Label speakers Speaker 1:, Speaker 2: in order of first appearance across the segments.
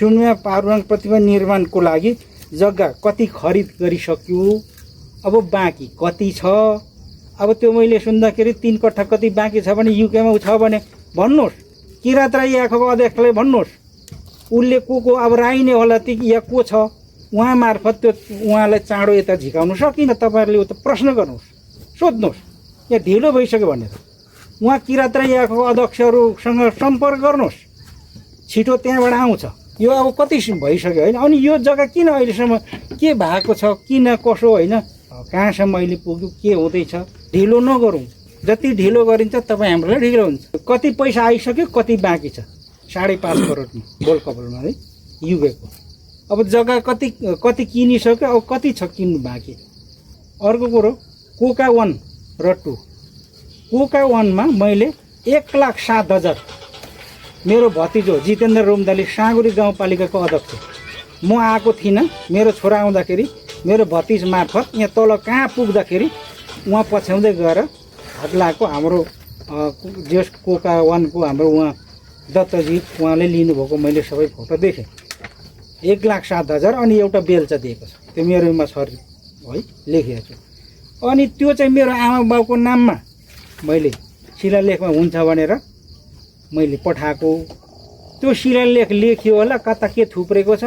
Speaker 1: सुनमा पारुवाङ प्रतिमा निर्माणको लागि जग्गा कति खरिद गरिसक्यो, अब बाँकी कति छ। अब त्यो मैले सुन्दाखेरि 3 कट्ठा कति बाँकी छ भने युकेमा छ भने भन्नुहोस्, किरात राई आँखाको अध्यक्षलाई भन्नुहोस्, उसले को अब राई नै होला ती या को छ, उहाँ मार्फत त्यो उहाँलाई चाँडो यता झिकाउनु सकिन। तपाईँहरूले उता प्रश्न गर्नुहोस्, सोध्नुहोस्, यहाँ ढिलो भइसक्यो भनेर उहाँ किरात राई आँखाको अध्यक्षहरूसँग सम्पर्क गर्नुहोस्, छिटो त्यहाँबाट आउँछ। यो अब कति भइसक्यो होइन। अनि यो जग्गा किन अहिलेसम्म के भएको छ, किन कसो होइन, कहाँसम्म अहिले पुग्यो, के हुँदैछ, ढिलो नगरौँ। जति ढिलो गरिन्छ तपाईँ हामीलाई ढिलो हुन्छ। कति पैसा आइसक्यो, कति बाँकी छ, 5.5 करोडमा बोलकबलमा है युगेको। अब जग्गा कति किनिसक्यो, अब कति छ किन्नु बाँकी। अर्को कुरो कोका 1 र 2, कोका 1 मा मैले 1,07,000 मेरो भतिजो जितेन्द्र रुम्दाली साँगुरी गाउँपालिकाको अध्यक्ष, म आएको थिइनँ, मेरो छोरा आउँदाखेरि मेरो भतिज मार्फत यहाँ तल कहाँ पुग्दाखेरि उहाँ पछ्याउँदै गएर हत्लाको हाम्रो जस कोका 1 को हाम्रो उहाँ दत्तजी उहाँले लिनुभएको मैले सबै फोटो देखेँ। 1,07,000 अनि एउटा बेल्चा दिएको छ, त्यो मेरोमा छ है, लेखेको छु। अनि त्यो चाहिँ मेरो आमा बाउको नाममा मैले शिलालेखमा हुन्छ भनेर मैले पठाएको। त्यो शिलालेख लेखियो होला, कता के थुप्रेको छ,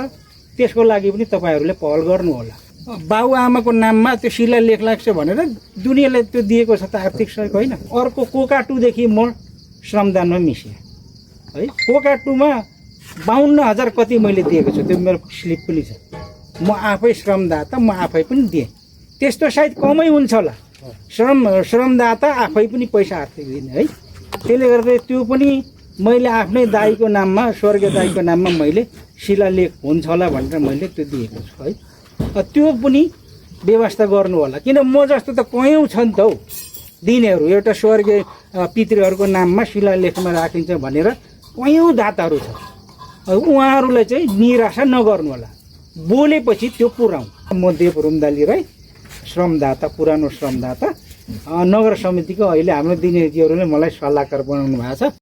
Speaker 1: त्यसको लागि पनि तपाईँहरूले पहल गर्नु होला। बाउ आमाको नाममा त्यो शिलालेख लाग्छ भनेर दुनियाँलाई त्यो दिएको छ त आर्थिक सहयोग होइन। अर्को कोका 2 देखि म श्रमदानमा मिसेँ है। कोका 2 मा 52,000 कति मैले दिएको छु, त्यो मेरो स्लिप पनि छ। म आफै श्रमदाता, म आफै पनि दिएँ। त्यस्तो सायद कमै हुन्छ होला, श्रमदाता आफै पनि पैसा आर्थिक दिने है। त्यसले गर्दा त्यो पनि मैले आफ्नै दाईको नाममा, स्वर्गीय दाईको नाममा मैले शिलालेख हुन्छ होला भनेर मैले त्यो दिएको छु है। त्यो पनि व्यवस्था गर्नु होला, किन म जस्तो त कयौँ छ नि त हौ दिनेहरू। एउटा स्वर्गीय पितृहरूको नाममा शिलालेखमा राखिन्छ भनेर कयौँ दाताहरू छ। उहाँहरूलाई चाहिँ निराशा नगर्नु होला, बोलेपछि त्यो पुऱ्याउँ। म देव रुम्दाली राई, श्रमदाता, पुरानो श्रमदाता, नगर समितिको अहिले हाम्रो दिनेजीहरूले मलाई सल्लाहकार बनाउनु भएको छ।